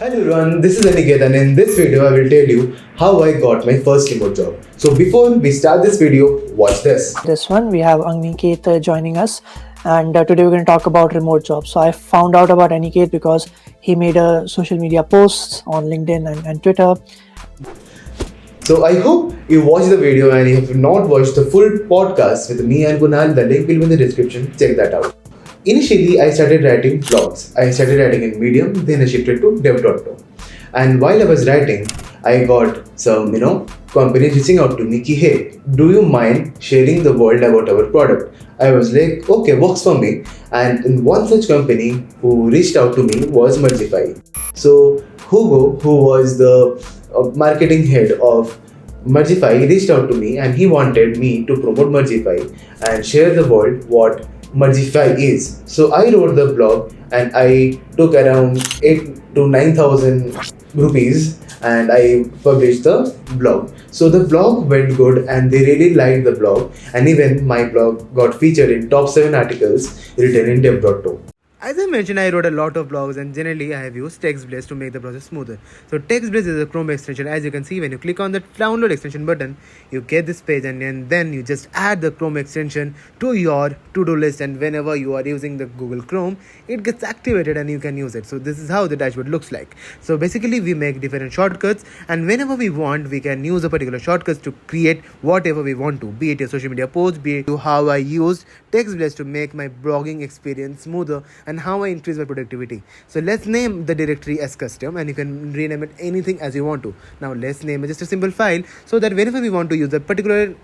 Hello everyone, this is Aniket and in this video I will tell you how I got my first remote job. So before we start this video, watch this. This one we have Aniket joining us, and today we're going to talk about remote jobs. So I found out about Aniket because he made a social media posts on LinkedIn and Twitter. So I hope you watched the video and if you have not watched the full podcast with me and Kunal, the link will be in the description, check that out. Initially I started writing blogs. I started writing in Medium, then I shifted to dev.to. And while I was writing, I got some, companies reaching out to me, ki, hey, do you mind sharing the world about our product? I was like, okay, works for me. And in one such company who reached out to me was Mergify. So Hugo, who was the marketing head of Mergify, reached out to me and he wanted me to promote Mergify and share the world what Mergify is. So I wrote the blog and I took around 8 to 9,000 rupees and I published the blog. So the blog went good and they really liked the blog, and even my blog got featured in top 7 articles written in dev.to. As I mentioned, I wrote a lot of blogs and generally I have used TextBlaze to make the process smoother. So TextBlaze is a Chrome extension. As you can see, when you click on the download extension button, you get this page and then you just add the Chrome extension to your to-do list, and whenever you are using the Google Chrome, it gets activated and you can use it. So this is how the dashboard looks like. So basically we make different shortcuts, and whenever we want, we can use a particular shortcuts to create whatever we want to, be it a social media post, be it how I used TextBlaze to make my blogging experience smoother, and how I increase my productivity. So let's name the directory as custom, and you can rename it anything as you want to. Now let's name it just a simple file so that whenever we want to use a particular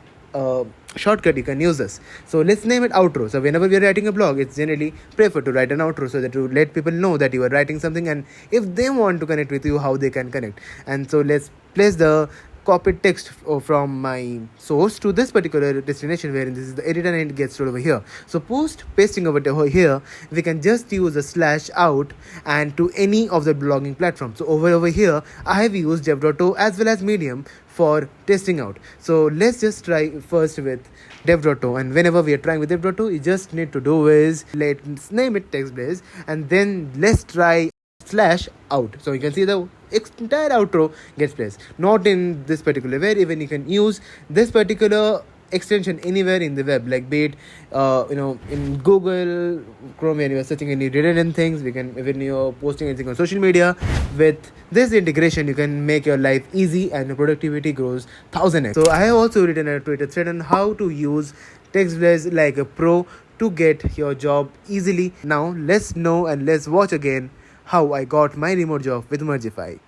shortcut, you can use this. So let's name it outro. So whenever we are writing a blog, it's generally preferred to write an outro so that you let people know that you are writing something, and if they want to connect with you, how they can connect. And so let's place the copied text from my source to this particular destination, wherein this is the editor and it gets stored over here. So post pasting over here, we can just use a slash out and to any of the blogging platforms. So over here, I have used dev.to as well as Medium for testing out. So let's just try first with dev.to, and whenever we are trying with dev.to, you just need to do is let's name it TextBlaze, and then let's try slash out. So you can see the entire outro gets placed, not in this particular way. Even you can use this particular extension anywhere in the web, like be it in Google Chrome when you are searching any redundant things. We can, when you're posting anything on social media, with this integration you can make your life easy and your productivity grows 1000x. So I have also written a Twitter thread on how to use TextBlaze like a pro to get your job easily. Now let's know and let's watch again how I got my remote job with Mergify.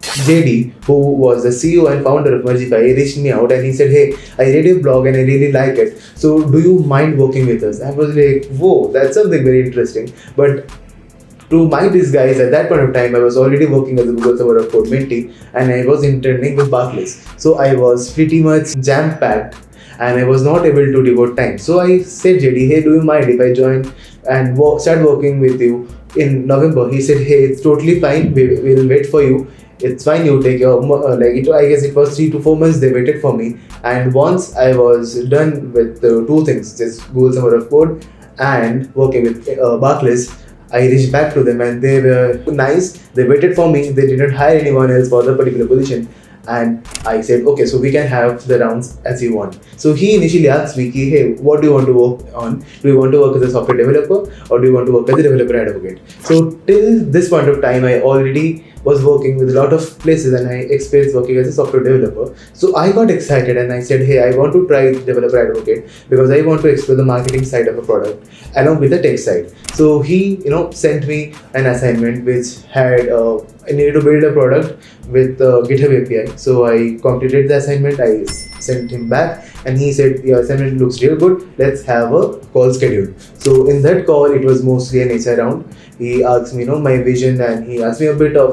JD, who was the CEO and founder of Mergify, reached me out and he said, hey, I read your blog and I really like it. So do you mind working with us? I was like, whoa, that's something very interesting. But to my disguise, at that point of time, I was already working as a Google Server of Code mentee and I was interning with Barclays. So I was pretty much jam-packed and I was not able to devote time. So I said, JD, hey, do you mind if I join and start working with you in November? He said, hey, it's totally fine. We'll wait for you. It's fine. You take your I guess it was 3 to 4 months they waited for me. And once I was done with two things, just Google Summer of Code and working with Barclays, I reached back to them and they were nice. They waited for me. They didn't hire anyone else for the particular position. And I said, okay, so we can have the rounds as you want. So he initially asked me, hey, what do you want to work on? Do you want to work as a software developer or do you want to work as a developer advocate? So till this point of time, I already was working with a lot of places and I experienced working as a software developer. So I got excited and I said, hey, I want to try developer advocate because I want to explore the marketing side of a product along with the tech side. So he, sent me an assignment which had I needed to build a product with GitHub API. So I completed the assignment. I sent him back and he said, your assignment looks real good. Let's have a call scheduled. So in that call, it was mostly an HR round. He asked me, my vision, and he asked me a bit of,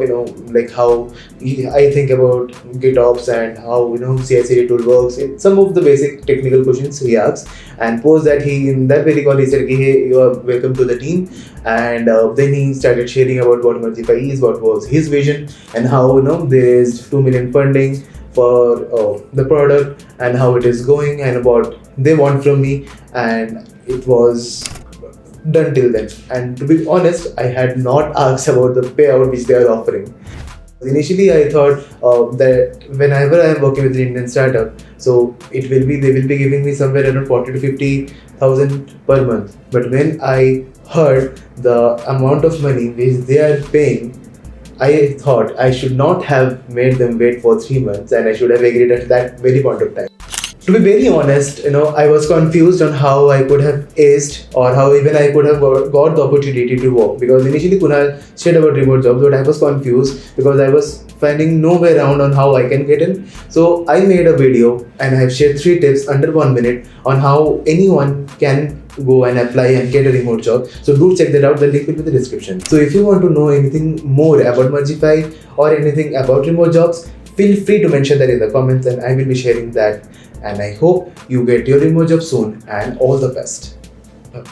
like how I think about GitOps and how, CI/CD tool works. Some of the basic technical questions he asked, and post that in that very call, he said, hey, you are welcome to the team. And then he started sharing about what Mergify is, what was his vision, and how, there is 2 million funding for the product and how it is going and what they want from me. And it was done till then. And to be honest, I had not asked about the payout which they are offering. Initially, I thought that whenever I am working with an Indian startup, so they will be giving me somewhere around 40 to 50,000 per month. But when I heard the amount of money which they are paying, I thought I should not have made them wait for 3 months, and I should have agreed at that very point of time. To be very honest, I was confused on how I could have aced, or how even I could have got the opportunity to work, because initially Kunal said about remote jobs, but I was confused because I was finding no way around on how I can get in. So I made a video and I have shared 3 tips under 1 minute on how anyone can go and apply and get a remote job. So do check that out, the link will be in the description. So if you want to know anything more about Mergify or anything about remote jobs, feel free to mention that in the comments and I will be sharing that. And I hope you get your remote job soon, and all the best. Bye.